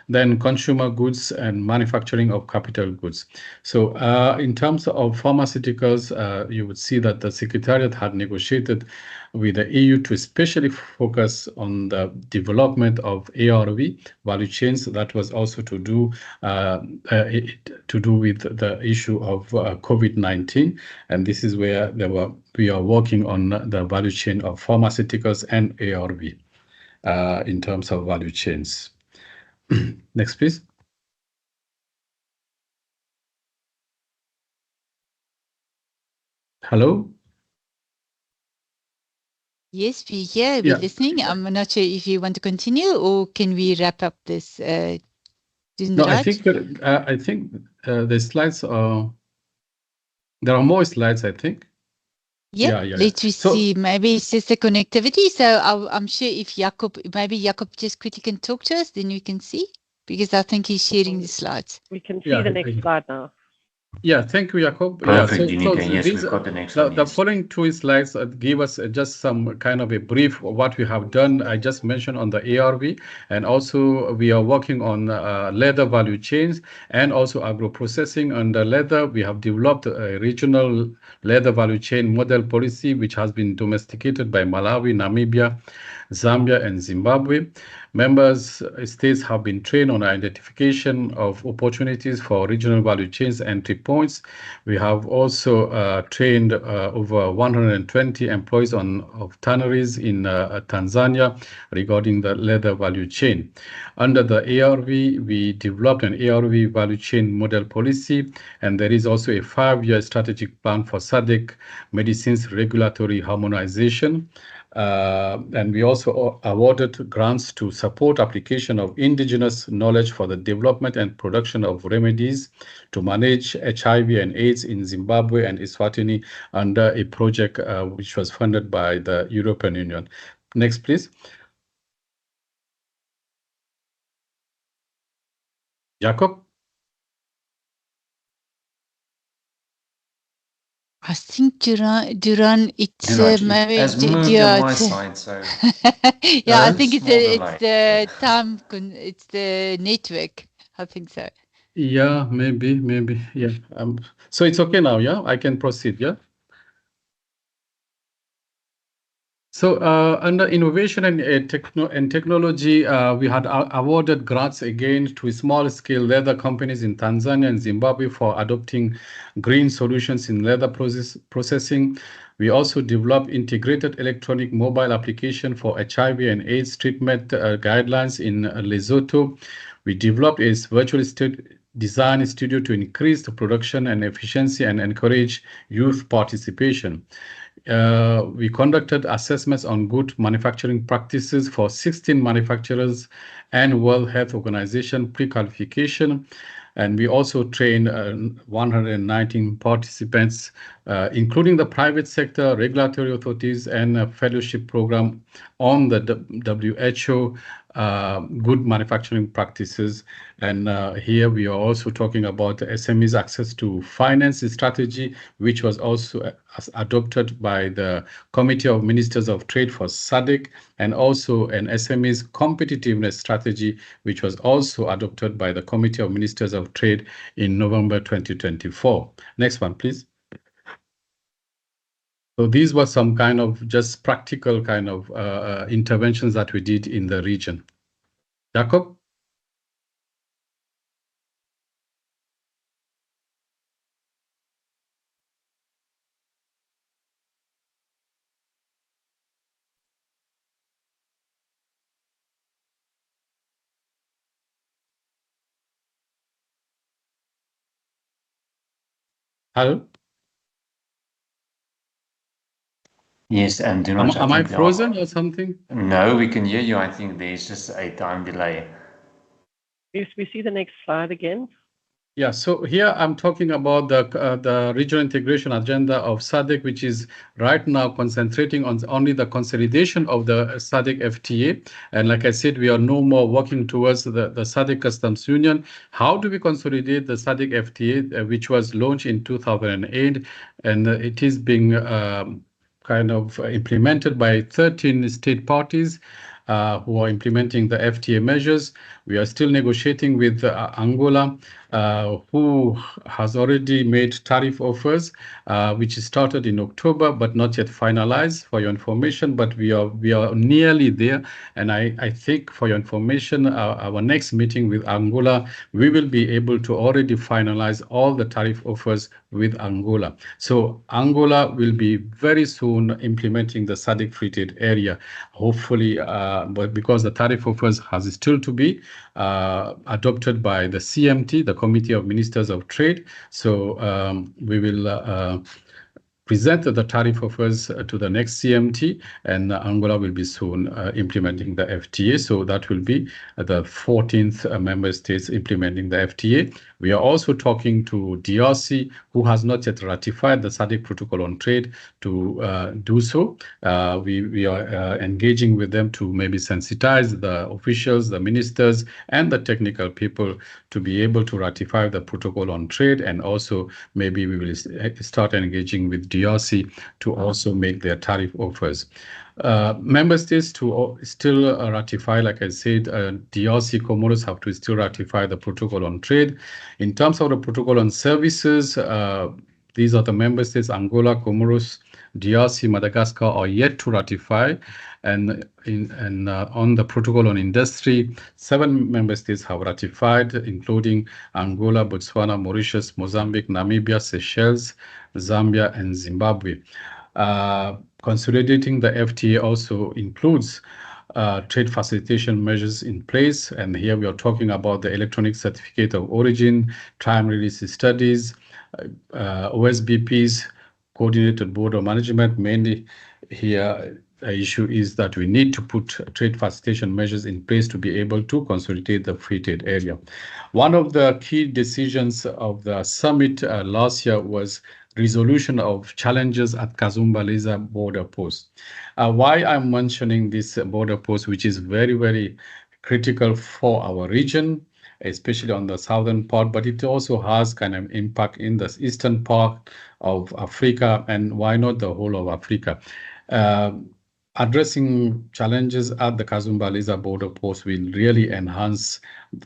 Then consumer goods and manufacturing of capital goods. So in terms of pharmaceuticals, you would see that the Secretariat had negotiated with the EU to especially focus on the development of ARV value chains. That was also to do with the issue of COVID-19, and this is where we are working on the value chain of pharmaceuticals and ARV in terms of value chains. Next, please. Hello? Yes, we're here. We're listening. I'm not sure if you want to continue, or can we wrap up this? No, I think the slides are... There are more slides, I think. Yeah. Let's see. Maybe it's just the connectivity. So I'm sure if Jacob just quickly can talk to us, then we can see. Because I think he's sharing the slides. We can see the next slide now. Yeah, thank you, Jacob. Perfect, yes, we've got the next one. The following 2 slides give us just some kind of a brief of what we have done. I just mentioned on the ARV, and also we are working on leather value chains and also agro-processing. Under leather, we have developed a regional leather value chain model policy, which has been domesticated by Malawi, Namibia, Zambia, and Zimbabwe. Members states have been trained on identification of opportunities for regional value chains entry points. We have also trained over 120 employees of tanneries in Tanzania regarding the leather value chain. Under the ARV, we developed an ARV value chain model policy, and there is also a 5-year strategic plan for SADC medicines regulatory harmonization. And we also awarded grants to support application of indigenous knowledge for the development and production of remedies to manage HIV and AIDS in Zimbabwe and Eswatini under a project which was funded by the European Union. Next, please. Jacob? I think Duran, it's maybe has moved on my side, so yeah, I think it's small delay. the time, it's the network. I think so. Yeah, maybe, yeah. So it's okay now, yeah? I can proceed, yeah? So under innovation and technology, we had awarded grants again to small-scale leather companies in Tanzania and Zimbabwe for adopting green solutions in leather processing. We also developed integrated electronic mobile application for HIV and AIDS treatment guidelines in Lesotho. We developed a virtual design studio to increase the production and efficiency and encourage youth participation. We conducted assessments on good manufacturing practices for 16 manufacturers and World Health Organization pre-qualification. And we also trained 119 participants, including the private sector, regulatory authorities, and a fellowship program on the WHO good manufacturing practices. And here we are also talking about the SMEs access to finance strategy, which was also adopted by the Committee of Ministers of Trade for SADC, and also an SMEs competitiveness strategy, which was also adopted by the Committee of Ministers of Trade in November 2024. Next one, please. So these were some kind of just practical kind of interventions that we did in the region. Jacob? Hello? Yes, and do not. Am I frozen or something? No, we can hear you. I think there's just a time delay. If we see the next slide again. Yeah, so here I'm talking about the regional integration agenda of SADC, which is right now concentrating on only the consolidation of the SADC FTA. And like I said, we are no more working towards the SADC Customs Union. How do we consolidate the SADC FTA, which was launched in 2008, and it is being kind of implemented by 13 state parties who are implementing the FTA measures. We are still negotiating with Angola, who has already made tariff offers, which started in October, but not yet finalized, for your information. But we are nearly there. And I think, for your information, our next meeting with Angola, we will be able to already finalize all the tariff offers with Angola. So Angola will be very soon implementing the SADC Free Trade Area, hopefully, but because the tariff offers has still to be adopted by the CMT, the Committee of Ministers of Trade. So we will present the tariff offers to the next CMT, and Angola will be soon implementing the FTA. So that will be the 14th member states implementing the FTA. We are also talking to DRC, who has not yet ratified the SADC Protocol on Trade, to do so. We are engaging with them to maybe sensitize the officials, the ministers, and the technical people to be able to ratify the Protocol on Trade. And also maybe we will start engaging with DRC to also make their tariff offers. Member states to still ratify, like I said, DRC Comoros have to still ratify the Protocol on Trade. In terms of the Protocol on Services, These are the member states: Angola, Comoros, DRC, Madagascar are yet to ratify. And on the protocol on industry, 7 member states have ratified, including Angola, Botswana, Mauritius, Mozambique, Namibia, Seychelles, Zambia, and Zimbabwe. Consolidating the FTA also includes trade facilitation measures in place. And here we are talking about the electronic certificate of origin, time release studies, OSBPs, coordinated border management. Mainly here, the issue is that we need to put trade facilitation measures in place to be able to consolidate the free trade area. One of the key decisions of the summit last year was resolution of challenges at Kazumbalesa border post. Why I'm mentioning this border post, which is very, very critical for our region, especially on the southern part, but it also has kind of impact in the eastern part of Africa, and why not the whole of Africa. Addressing challenges at the Kazumbalesa border post will really enhance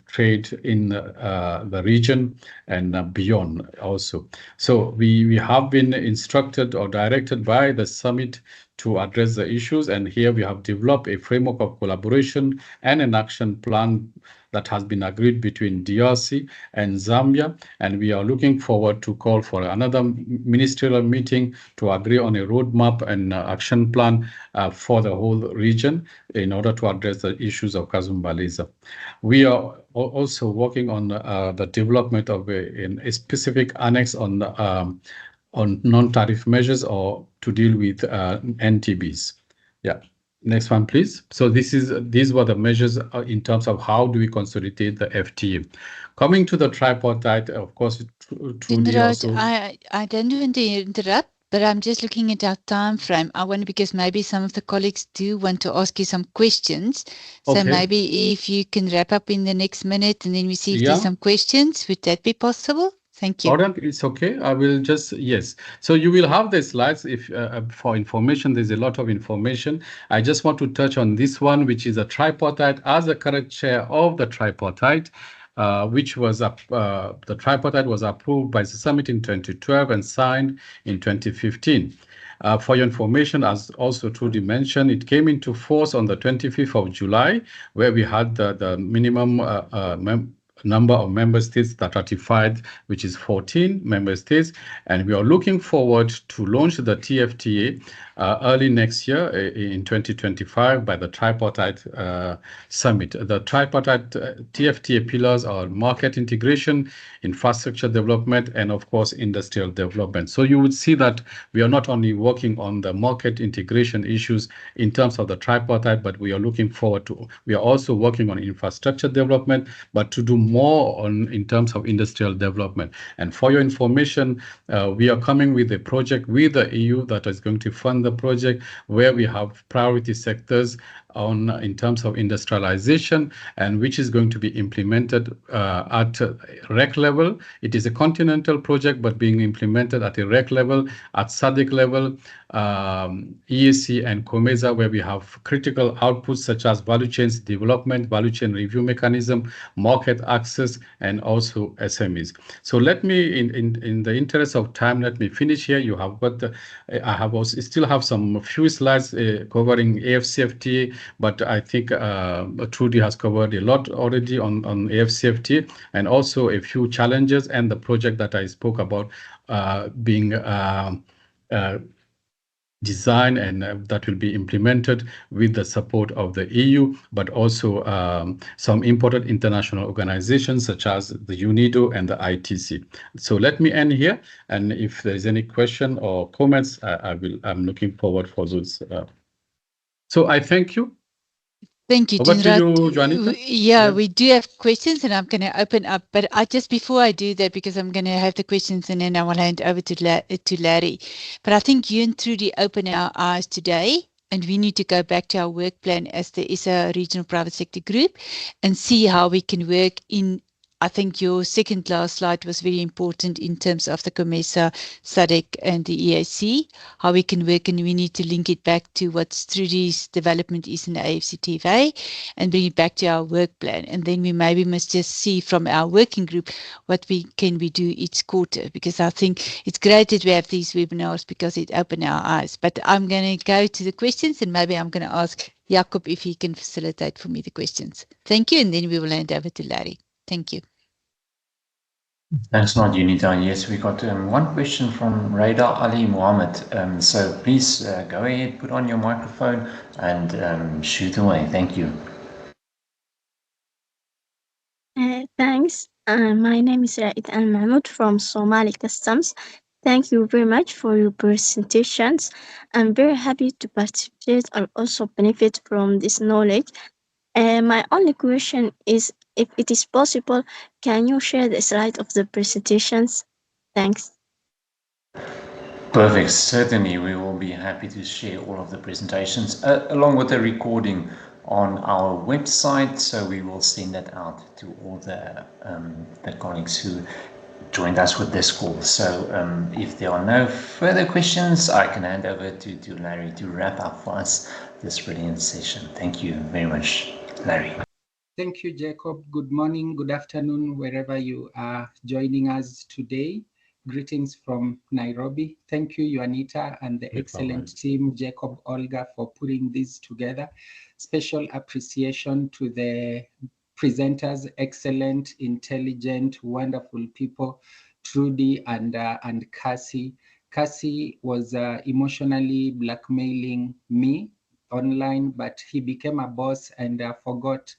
trade in the region and beyond also. So we have been instructed or directed by the summit to address the issues, and here we have developed a framework of collaboration and an action plan that has been agreed between DRC and Zambia, and we are looking forward to call for another ministerial meeting to agree on a roadmap and action plan for the whole region in order to address the issues of Kazumbalesa. We are also working on the development of a specific annex on non-tariff measures or to deal with NTBs. Yeah. Next one, please. So these were the measures in terms of how do we consolidate the FTA. Coming to the tripartite, of course, Trudy also. I don't want to interrupt, but I'm just looking at our time frame. I want, because maybe some of the colleagues do want to ask you some questions. So Okay. maybe if you can wrap up in the next minute and then we see if there's some questions, would that be possible? Thank you. All right, it's okay. I will just, yes. So you will have the slides if for information. There's a lot of information. I just want to touch on this one, which is a tripartite. As the current chair of the tripartite, which was the tripartite was approved by the summit in 2012 and signed in 2015. For your information, as also Trudy mentioned, it came into force on the 25th of July, where we had the minimum number of member states that ratified, which is 14 member states, and we are looking forward to launch the TFTA early next year in 2025 by the Tripartite Summit. The Tripartite TFTA pillars are market integration, infrastructure development, and of course, industrial development. So you would see that we are not only working on the market integration issues in terms of the tripartite, but we are looking forward to, we are also working on infrastructure development, but to do more in terms of industrial development. And for your information, we are coming with a project with the EU that is going to fund the project, where we have priority sectors in terms of industrialization, and which is going to be implemented at REC level. It is a continental project, but being implemented at a REC level, at SADC level, ESA and COMESA, where we have critical outputs such as value chains development, value chain review mechanism, market access, and also SMEs. So let me, in the interest of time, let me finish here. You have got I have also still have some few slides covering AfCFTA, but I think Trudy has covered a lot already on AfCFTA, and also a few challenges and the project that I spoke about being designed and that will be implemented with the support of the EU, but also some important international organizations such as the UNIDO and the ITC. So let me end here, and if there is any question or comments, I'm looking forward for those. So I thank you. Thank you, Over to you, Juanita. Yeah, we do have questions, and I'm going to open up. But before I do that, because I'm going to have the questions, and then I will hand over to Larry. But I think you and Trudy open our eyes today, and we need to go back to our work plan as the ESA Regional Private Sector Group and see how we can work in I think your second last slide was very important in terms of the COMESA, SADC and the EAC, how we can work, and we need to link it back to what Trudy's development is in the AfCFTA and bring it back to our work plan. And then we maybe must just see from our working group what we can do each quarter, because I think it's great that we have these webinars because it opened our eyes. But I'm going to go to the questions, and maybe I'm going to ask Jacob if he can facilitate for me the questions. Thank you, and then we will hand over to Larry. Thank you. Thanks a lot, Unita. Yes, we got one question from Radar Ali Mohammed. So please go ahead, put on your microphone and shoot away. Thank you. Thanks. My name is Raid Al Mahmoud from Somali Customs. Thank you very much for your presentations. I'm very happy to participate and also benefit from this knowledge. My only question is, if it is possible, can you share the slide of the presentations? Thanks. Perfect. Certainly, we will be happy to share all of the presentations along with the recording on our website. So we will send that out to all the colleagues who joined us with this call. So if there are no further questions, I can hand over to Larry to wrap up for us this brilliant session. Thank you very much, Larry. Thank you, Jacob. Good morning, good afternoon, wherever you are joining us today. Greetings from Nairobi. Thank you, Juanita, and the excellent team, Jacob, Olga, for putting this together. Special appreciation to the presenters, excellent, intelligent, wonderful people, Trudy and Cassie. Cassie was emotionally blackmailing me online, but he became a boss and forgot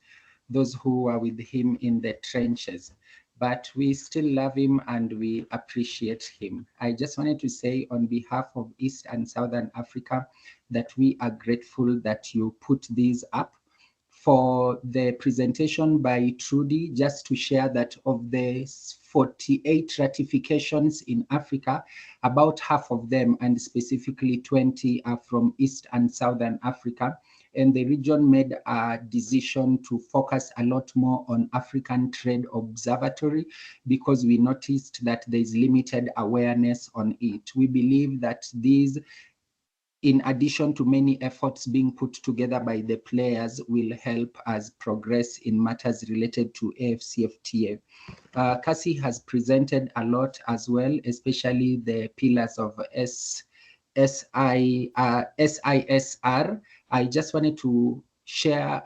those who were with him in the trenches. But we still love him and we appreciate him. I just wanted to say on behalf of East and Southern Africa that we are grateful that you put these up. For the presentation by Trudy, just to share that of the 48 ratifications in Africa, about half of them, and specifically 20, are from East and Southern Africa. And the region made a decision to focus a lot more on African Trade Observatory because we noticed that there is limited awareness on it. We believe that these, in addition to many efforts being put together by the players, will help us progress in matters related to AfCFTA. Cassie has presented a lot as well, especially the pillars of SISR. I just wanted to share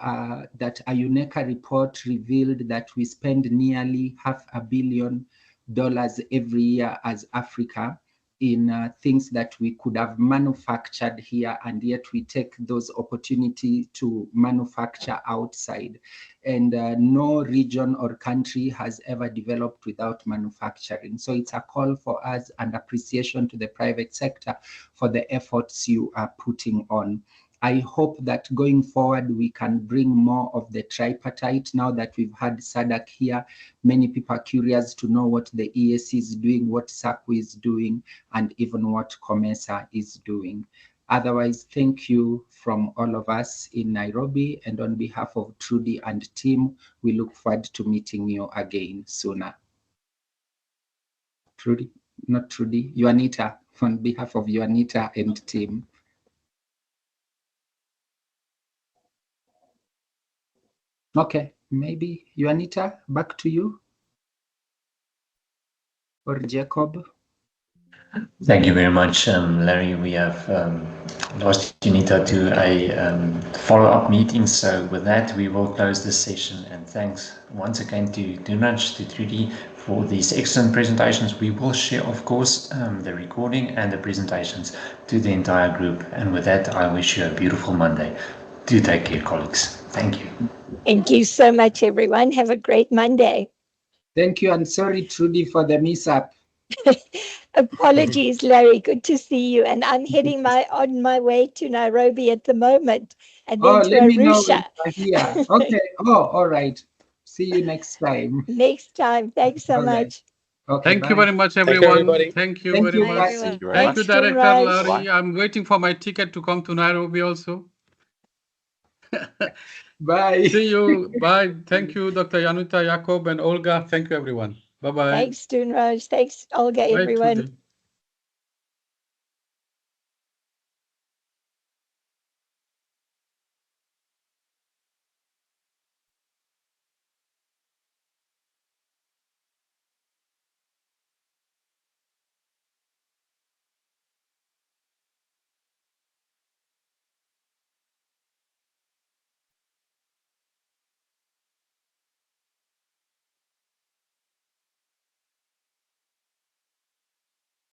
that a UNECA report revealed that we spend nearly $500 million every year as Africa in things that we could have manufactured here, and yet we take those opportunities to manufacture outside. And no region or country has ever developed without manufacturing. So it's a call for us and appreciation to the private sector for the efforts you are putting on. I hope that going forward, we can bring more of the tripartite. Now that we've had SADC here, many people are curious to know what the EAC is doing, what SACU is doing, and even what COMESA is doing. Otherwise, thank you from all of us in Nairobi, and on behalf of Trudy and team, we look forward to meeting you again sooner. Trudy, not Trudy, Juanita, on behalf of Juanita and team. Okay, maybe Juanita, back to you. Or Jacob. Thank you very much, Larry. We have lost Unita to a follow-up meeting. So with that, we will close this session. And thanks once again to Dunaj, to Trudy for these excellent presentations. We will share, of course, the recording and the presentations to the entire group. And with that, I wish you a beautiful Monday. Do take care, colleagues. Thank you. Thank you so much, everyone. Have a great Monday. Thank you, and sorry, Trudy, for the mishap. Apologies, Larry. Good to see you. And I'm heading on my way to Nairobi at the moment, and then to let me know Arusha. Yeah. Okay. All right. See you next time. Next time. Thanks so much. Okay, Thank you bye. very much, everyone. Thank you very much. Thank you, Thank you, Thanks, Director Raj. Larry. I'm waiting for my ticket to come to Nairobi also. Bye. See you. Bye. Thank you, Dr. Yanuta, Jakob, and Olga. Thank you, everyone. Bye-bye. Thanks, Dunraj. Thanks, Olga, Bye everyone. today.